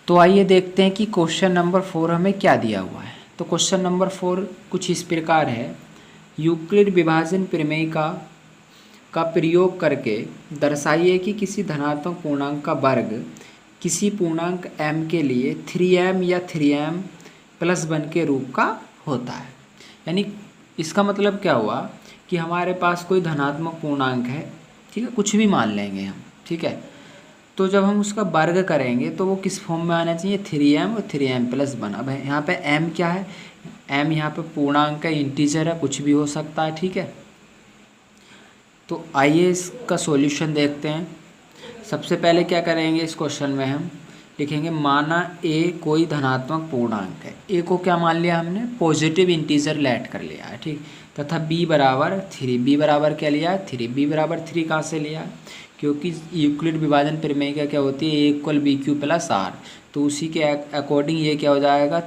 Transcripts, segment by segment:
तो आइए देखते हैं कि क्वेश्चन नंबर 4 हमें क्या दिया हुआ है। तो क्वेश्चन नंबर 4 कुछ इस प्रकार है। यूक्लिड विभाजन प्रमेय का प्रयोग करके दर्शाइए कि किसी धनात्मक पूर्णांक का वर्ग किसी पूर्णांक m के लिए 3m या 3m प्लस 1 के रूप का होता है। यानी इसका मतलब क्या हुआ कि हमारे पास कोई धनात्मक पूर्णांक है, ठीक है, कुछ भी मान लेंगे हम, ठीक है। तो जब हम उसका वर्ग करेंगे तो वो किस फॉर्म में आना चाहिए, 3m और 3m प्लस 1। अब यहाँ पे m क्या है, m यहाँ पे पूर्णांक का इंटीजर है, कुछ भी हो सकता है, ठीक है। तो आइए इसका सॉल्यूशन देखते हैं। सबसे पहले क्या करेंगे, इस क्वेश्चन में हम लिखेंगे माना a कोई धनात्मक पूर्णांक है। a को क्या मान लिया हमने, पॉजिटिव इंटीजर लेट कर लिया है, ठीक। तथा b बराबर 3, b बराबर क्या लिया है 3, b बराबर 3 कहाँ से लिया है, क्योंकि यूक्लिड विभाजन प्रमेय का क्या होती है, a equal B Q plus R. तो उसी के अकॉर्डिंग ये क्या हो जाएगा,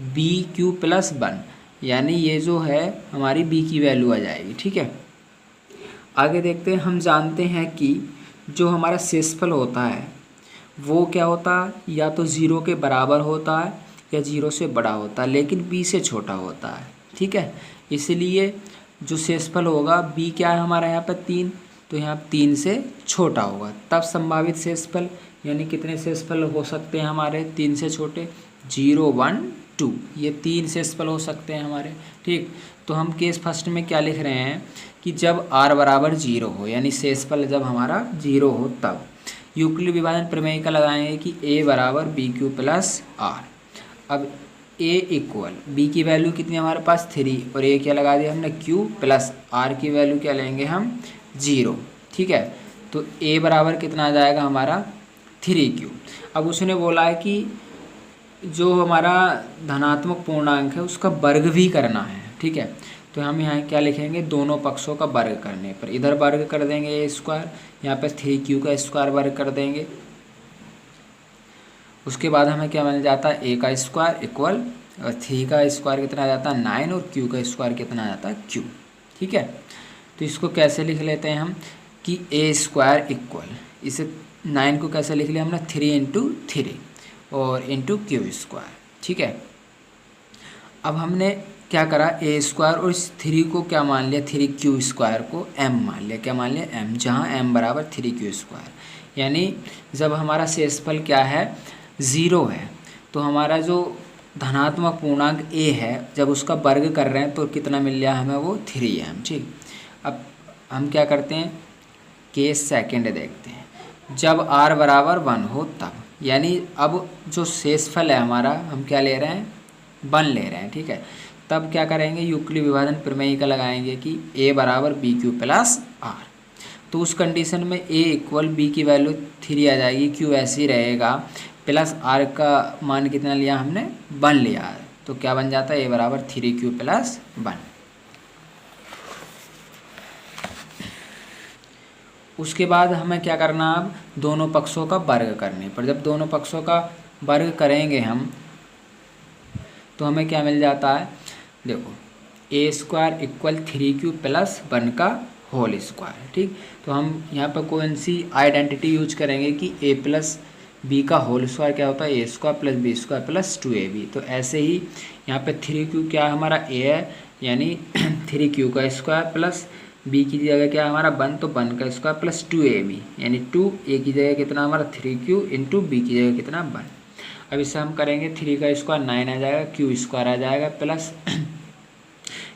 बी क्यू प्लस 1, यानी ये जो है हमारी b की वैल्यू आ जाएगी, ठीक है। आगे देखते हैं। हम जानते हैं कि जो हमारा शेषफल होता है वो क्या होता है, या तो 0 के बराबर होता है या 0 से बड़ा होता है, लेकिन b से छोटा होता है, ठीक है। इसलिए जो शेषफल होगा b क्या है हमारा यहाँ पर 3, तो यहाँ 3 से छोटा होगा, तब संभावित शेषफल यानी कितने शेषफल हो सकते हैं हमारे 3 से छोटे, 0 1 2, ये 3 शेषफल हो सकते हैं हमारे, ठीक। तो हम केस फर्स्ट में क्या लिख रहे हैं कि जब r बराबर 0 हो, यानी शेषफल जब हमारा 0 हो, तब यूक्लिड विभाजन प्रमेय का लगाएंगे कि a बराबर बी क्यू प्लस आर। अब a इक्वल b की वैल्यू कितनी हमारे पास 3 और a क्या लगा दिया हमने q प्लस r की वैल्यू क्या लेंगे हम 0, ठीक है। तो a बराबर कितना आ जाएगा हमारा 3q। अब उसने बोला है कि जो हमारा धनात्मक पूर्णांक है उसका वर्ग भी करना है, ठीक है। तो हम यहाँ क्या लिखेंगे, दोनों पक्षों का वर्ग करने पर इधर वर्ग कर देंगे ए स्क्वायर, यहाँ पर 3q का स्क्वायर वर्ग कर देंगे। उसके बाद हमें क्या मिल जाता है, ए का स्क्वायर इक्वल और 3 का स्क्वायर कितना आ जाता है 9 और q का स्क्वायर कितना आ जाता है q, ठीक है। तो इसको कैसे लिख लेते हैं हम कि ए स्क्वायर इक्वल, इसे 9 को कैसे लिख लिया हमने 3 इंटू 3 और इंटू क्यू स्क्वायर, ठीक है। अब हमने क्या करा, ए स्क्वायर और इस 3 को क्या मान लिया, 3q स्क्वायर को m मान लिया, क्या मान लिया m, जहाँ m बराबर 3q स्क्वायर। यानी जब हमारा शेषफल क्या है 0 है, तो हमारा जो धनात्मक पूर्णांक a है जब उसका वर्ग कर रहे हैं तो कितना मिल रहा है हमें, वो 3m, ठीक। अब हम क्या करते हैं, केस सेकेंड देखते हैं। जब r बराबर 1 हो तब, यानी अब जो शेषफल है हमारा हम क्या ले रहे हैं, 1 ले रहे हैं, ठीक है। तब क्या करेंगे, यूक्लिड विभाजन प्रमेय का लगाएंगे कि a बराबर बी क्यू प्लस आर। तो उस कंडीशन में a इक्वल बी की वैल्यू 3 आ जाएगी, q ऐसे ही रहेगा, प्लस r का मान कितना लिया हमने 1 लिया है, तो क्या बन जाता है a बराबर 3q प्लस 1। उसके बाद हमें क्या करना, अब दोनों पक्षों का वर्ग करने पर, जब दोनों पक्षों का वर्ग करेंगे हम तो हमें क्या मिल जाता है, देखो ए स्क्वायर इक्वल 3q प्लस 1 का होल स्क्वायर, ठीक। तो हम यहाँ पर कौन सी आइडेंटिटी यूज करेंगे कि a प्लस बी का होल स्क्वायर क्या होता है, a square plus B square plus 2ab। तो ऐसे ही यहाँ पे 3q क्या हमारा a है, यानी 3q का स्क्वायर प्लस b की जगह क्या हमारा 1, तो 1 का स्क्वायर प्लस 2ab, यानी 2a की जगह कितना हमारा 3q इंटू बी की जगह कितना 1। अब इससे हम करेंगे 3 का स्क्वायर 9 आ जाएगा, q स्क्वायर आ जाएगा प्लस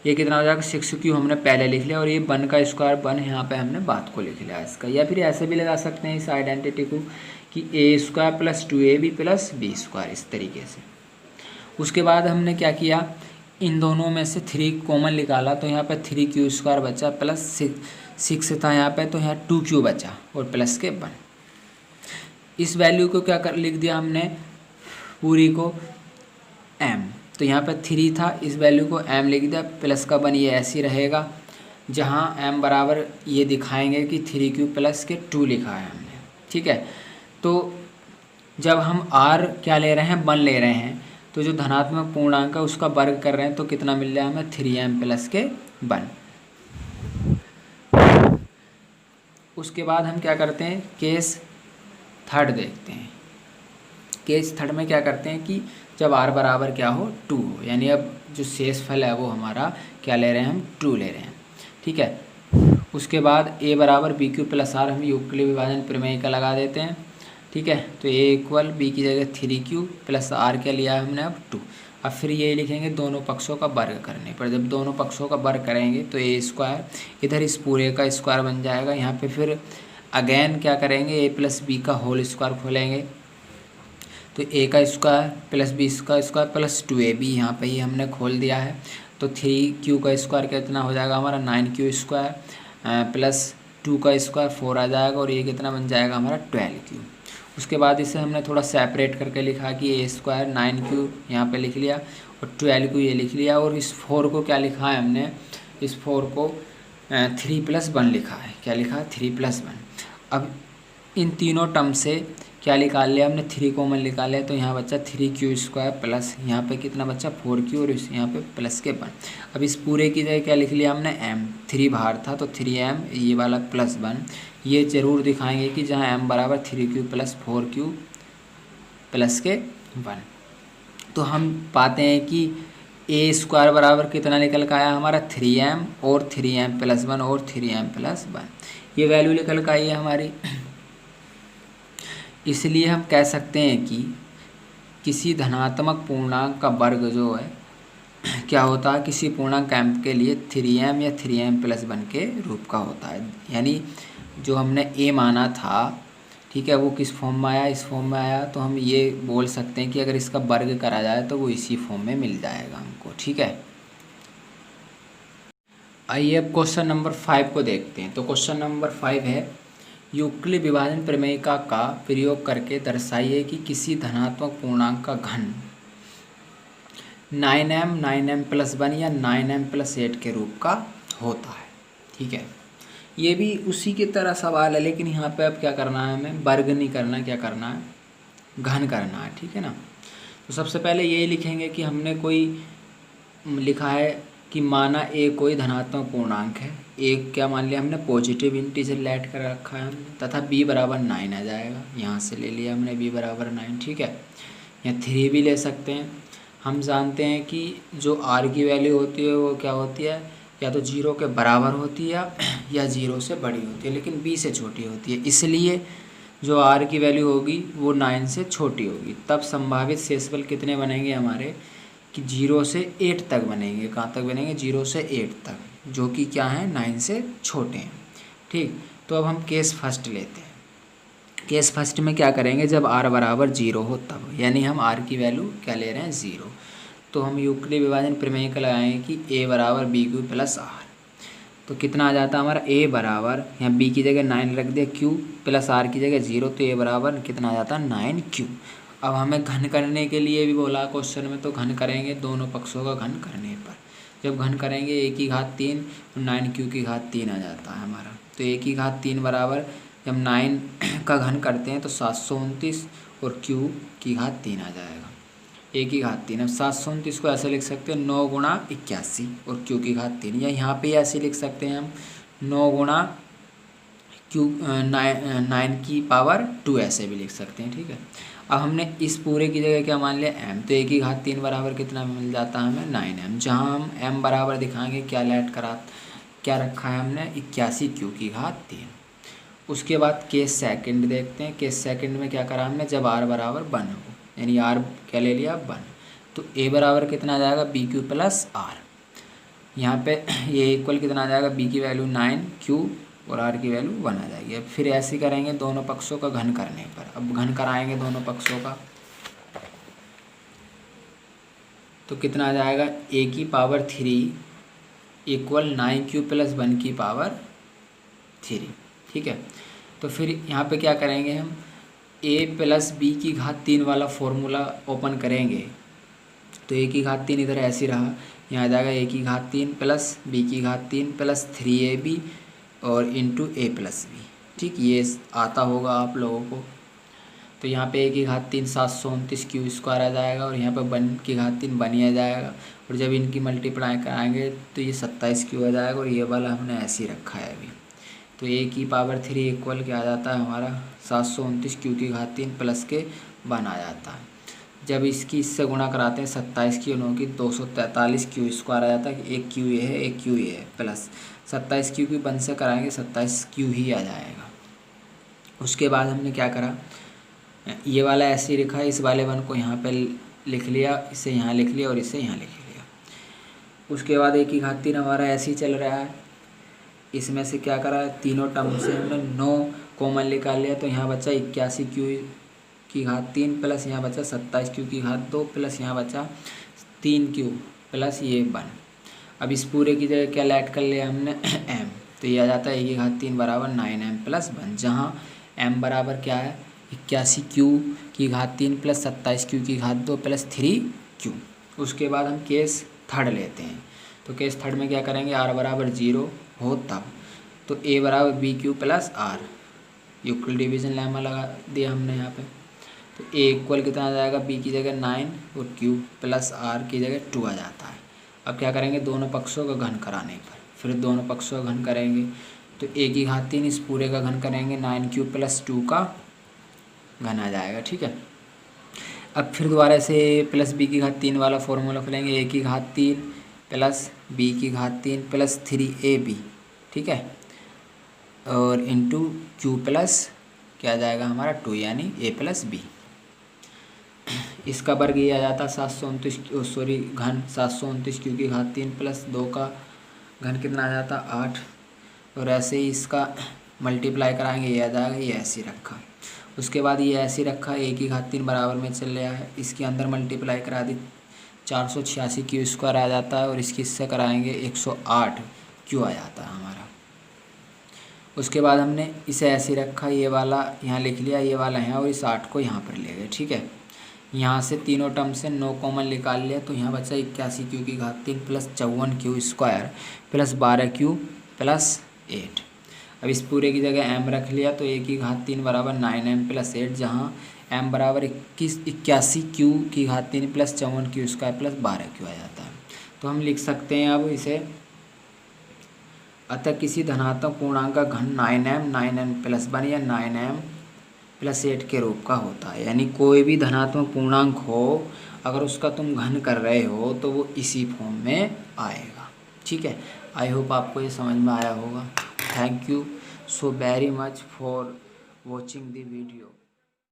ये कितना हो जाएगा 6q हमने पहले लिख लिया, और ये 1 का स्क्वायर 1 यहाँ पे हमने बात को लिख लिया इसका। या फिर ऐसे भी लगा सकते हैं इस आइडेंटिटी को कि a स्क्वायर प्लस 2ab प्लस बी स्क्वायर, इस तरीके से। उसके बाद हमने क्या किया, इन दोनों में से 3 कॉमन निकाला, तो यहाँ पे 3q स्क्वायर बचा प्लस 6 था यहाँ पे, तो यहाँ 2q बचा और प्लस के 1। इस वैल्यू को क्या कर लिख दिया हमने पूरी को m, तो यहाँ पर 3 था, इस वैल्यू को m लिख दिया, प्लस का 1 ये ऐसे ही रहेगा, जहाँ m बराबर ये दिखाएंगे कि 3q प्लस के 2 लिखा है हमने, ठीक है। तो जब हम r क्या ले रहे हैं 1 ले रहे हैं, तो जो धनात्मक पूर्णांक है उसका वर्ग कर रहे हैं, तो कितना मिल रहा है हमें 3m प्लस के 1। उसके बाद हम क्या करते हैं, केस थर्ड देखते हैं। केस थर्ड में क्या करते हैं कि जब r बराबर क्या हो 2 हो, यानी अब जो शेष फल है वो हमारा क्या ले रहे हैं, हम 2 ले रहे हैं। ठीक है, उसके बाद a बराबर बी क्यू प्लस आर हम यूक्लिड विभाजन प्रमेय का लगा देते हैं। ठीक है, तो a इक्वल बी की जगह 3q प्लस आर क्या लिया है हमने अब 2। अब फिर ये लिखेंगे दोनों पक्षों का वर्ग करने पर, जब दोनों पक्षों का वर्ग करेंगे तो ए स्क्वायर इधर इस पूरे का स्क्वायर बन जाएगा। यहाँ पे फिर अगेन क्या करेंगे, ए प्लस बी का होल स्क्वायर खोलेंगे तो ए का स्क्वायर प्लस बी का स्क्वायर प्लस 2ab यहाँ पे ही हमने खोल दिया है। तो 3q का स्क्वायर कितना हो जाएगा हमारा 9q स्क्वायर प्लस 2 का स्क्वायर 4 आ जाएगा और ये कितना बन जाएगा हमारा 12q। उसके बाद इसे हमने थोड़ा सेपरेट करके लिखा कि ए स्क्वायर 9q यहाँ पे लिख लिया और 12q ये लिख लिया, और इस 4 को क्या लिखा है हमने, इस 4 को 3+1 लिखा है। क्या लिखा है, 3+1। अब इन तीनों टर्म से क्या निकाल लिया हमने, 3 कॉमन निकाल लिया तो यहाँ बच्चा 3q स्क्वायर प्लस यहाँ पे कितना बच्चा 4q और यहाँ पे प्लस के 1। अब इस पूरे की जगह क्या लिख लिया हमने m, 3 बाहर था तो 3m ये वाला प्लस 1। ये ज़रूर दिखाएंगे कि जहाँ m बराबर 3q प्लस 4q प्लस के 1। तो हम पाते हैं कि ए स्क्वायर बराबर कितना निकल का आया हमारा 3m और 3m प्लस 1 और 3m प्लस 1, ये वैल्यू निकल का आई है हमारी। इसलिए हम कह सकते हैं कि किसी धनात्मक पूर्णांक का वर्ग जो है क्या होता है, किसी पूर्णांक m के लिए 3m या 3m प्लस 1 के रूप का होता है। यानी जो हमने a माना था, ठीक है, वो किस फॉर्म में आया, इस फॉर्म में आया, तो हम ये बोल सकते हैं कि अगर इसका वर्ग करा जाए तो वो इसी फॉर्म में मिल जाएगा हमको। ठीक है, आइए अब क्वेश्चन नंबर 5 को देखते हैं। तो क्वेश्चन नंबर 5 है, यूक्लिड विभाजन प्रमेय का प्रयोग करके दर्शाइए कि किसी धनात्मक पूर्णांक का घन 9m 9m प्लस 1 या 9m प्लस 8 के रूप का होता है। ठीक है, ये भी उसी की तरह सवाल है, लेकिन यहाँ पे अब क्या करना है, हमें वर्ग नहीं करना, क्या करना है, घन करना है। ठीक है ना, तो सबसे पहले ये लिखेंगे कि हमने कोई लिखा है कि माना ए कोई धनात्मक पूर्णांक है, एक क्या मान लिया हमने पॉजिटिव इंटीजर लेट कर रखा है हमने, तथा b बराबर 9 आ जाएगा, यहाँ से ले लिया हमने b बराबर 9। ठीक है, या 3 भी ले सकते हैं। हम जानते हैं कि जो r की वैल्यू होती है वो क्या होती है, या तो 0 के बराबर होती है या 0 से बड़ी होती है, लेकिन b से छोटी होती है। इसलिए जो r की वैल्यू होगी वो 9 से छोटी होगी। तब संभावित शेषफल कितने बनेंगे हमारे, कि 0 से 8 तक बनेंगे। कहाँ तक बनेंगे, 0 से 8 तक, जो कि क्या है 9 से छोटे हैं। ठीक, तो अब हम केस फर्स्ट लेते हैं। केस फर्स्ट में क्या करेंगे, जब r बराबर 0 हो तब, यानी हम r की वैल्यू क्या ले रहे हैं 0, तो हम यूक्लिड विभाजन प्रमेय का लगाएंगे कि a बराबर बी क्यू प्लस आर। तो कितना आ जाता है हमारा, a बराबर, यहाँ b की जगह 9 रख दिया, q प्लस r की जगह 0, तो a बराबर कितना आ जाता है 9q। अब हमें घन करने के लिए भी बोला क्वेश्चन में, तो घन करेंगे दोनों पक्षों का घन करने पर। जब घन करेंगे a की घात 3 और 9q की घात 3 आ जाता है हमारा। तो a की घात 3 बराबर, जब 9 का घन करते हैं तो 729 और q की घात 3 आ जाएगा, a की घात 3। अब 729 को ऐसे लिख सकते हैं 9 गुणा 81 और q की घात 3, या यहाँ पे ऐसे लिख सकते हैं हम 9 गुणा q 9 की पावर 2 ऐसे भी लिख सकते हैं। ठीक है, अब हमने इस पूरे की जगह क्या मान लिया m, तो a की घात 3 बराबर कितना मिल जाता है हमें 9m, जहाँ हम m बराबर दिखाएंगे क्या लेट करा, क्या रखा है हमने 81 q की घात 3। उसके बाद केस सेकंड देखते हैं। केस सेकंड में क्या करा हमने, जब r बराबर 1 हो, यानी r क्या ले लिया 1, तो a बराबर कितना आ जाएगा बी क्यू प्लस आर। यहाँ पे ये इक्वल कितना आ जाएगा, b की वैल्यू 9q और r की वैल्यू 1 आ जाएगी। अब फिर ऐसे करेंगे दोनों पक्षों का घन करने पर। अब घन कराएंगे दोनों पक्षों का, तो कितना आ जाएगा, a की पावर 3 इक्वल 9q प्लस 1 की पावर 3। ठीक है, तो फिर यहाँ पे क्या करेंगे हम, a प्लस बी की घात 3 वाला फॉर्मूला ओपन करेंगे, तो a की घात 3 इधर ऐसे रहा, यहाँ आ जाएगा a की घात 3 प्लस बी की घात 3 प्लस 3ab और इंटू a प्लस बी। ठीक, ये आता होगा आप लोगों को। तो यहाँ पे a की घात 3 729 क्यू स्क्वायर आ जाएगा, और यहाँ पे 1 की घात 3 1 ही आ जाएगा, और जब इनकी मल्टीप्लाई कराएंगे तो ये 27 क्यू आ जाएगा, और ये वाला हमने ऐसे ही रखा है अभी। तो a की पावर 3 इक्वल क्या आ जाता है हमारा 729 क्यू की घात 3 प्लस के 1 आ जाता है। जब इसकी इससे गुणा कराते हैं 27 की 9 की 243 क्यू स्क्वायर आ जाता है कि एक क्यू ये है एक क्यू ये है, प्लस 27 क्यू की 1 से कराएंगे 27 क्यू ही आ जाएगा। उसके बाद हमने क्या करा, ये वाला ऐसे ही लिखा है, इस वाले 1 को यहाँ पे लिख लिया, इसे यहाँ लिख लिया और इसे यहाँ लिख लिया। उसके बाद 1 की घात 3 हमारा ऐसे ही चल रहा है। इसमें से क्या करा, तीनों टर्म से हमने 9 कॉमन निकाल लिया, तो यहाँ बचा 81 क्यू की घात 3 प्लस यहाँ बचा 27 क्यू की घात 2 प्लस यहाँ बचा 3 क्यू प्लस ये 1। अब इस पूरे की जगह क्या ऐड कर लिया हमने m, तो ये आ जाता है 1 की घात 3 बराबर 9m प्लस 1, जहाँ m बराबर क्या है 81 क्यू की घात 3 प्लस 27 क्यू की घात 2 प्लस 3 क्यू। उसके बाद हम केस थर्ड लेते हैं, तो केस थर्ड में क्या करेंगे, r बराबर 0 हो तब, तो a बराबर B Q plus R, Euclid division lemma लगा दिया हमने यहाँ पे, तो a इक्वल कितना आ जाएगा, b की जगह 9 और q प्लस r की जगह 2 आ जाता है। अब क्या करेंगे, दोनों पक्षों का घन कराने पर, फिर दोनों पक्षों का घन करेंगे, तो a की घात 3 इस पूरे का घन करेंगे 9q प्लस 2 का घन आ जाएगा। ठीक है, अब फिर दोबारा से प्लस b की घात 3 वाला फॉर्मूला खोलेंगे, a की घात 3 प्लस b की घात 3 प्लस 3ab, ठीक है, और इंटू q प्लस क्या आ जाएगा हमारा 2 यानी a प्लस बी। इसका वर्ग ये आ जाता 729 घन 729 क्यू की घात 3 प्लस 2 का घन कितना आ जाता 8, और ऐसे ही इसका मल्टीप्लाई कराएंगे, ये आ जाएगा, ये ऐसे ही रखा। उसके बाद ये ऐसे ही रखा, a की घात 3 बराबर में चल रहा है, इसके अंदर मल्टीप्लाई करा दी 486 क्यू स्क्वायर आ जाता है, और इसकी इससे कराएंगे 108 क्यू आ जाता है हमारा। उसके बाद हमने इसे ऐसे ही रखा, ये वाला यहाँ लिख लिया, ये वाला यहाँ, और इस 8 को यहाँ पर ले गए। ठीक है, यहाँ से तीनों टर्म से 9 कॉमन निकाल लिया, तो यहाँ बचा 81 क्यू की घात 3 plus 54 q square plus 12 Q plus 8। अब इस पूरे की जगह m रख लिया, तो a की घात 3 बराबर 9m प्लस 8, जहाँ m बराबर 81 क्यू की घात 3 plus 54 q square plus 12 q आ जाता है। तो हम लिख सकते हैं अब इसे, अतः किसी धनात्मक पूर्णांक का घन 9m प्लस 1 या 9m प्लस 8 के रूप का होता है। यानी कोई भी धनात्मक पूर्णांक हो, अगर उसका तुम घन कर रहे हो तो वो इसी फॉर्म में आएगा। ठीक है, आई होप आपको ये समझ में आया होगा। Thank you so very much for watching the video.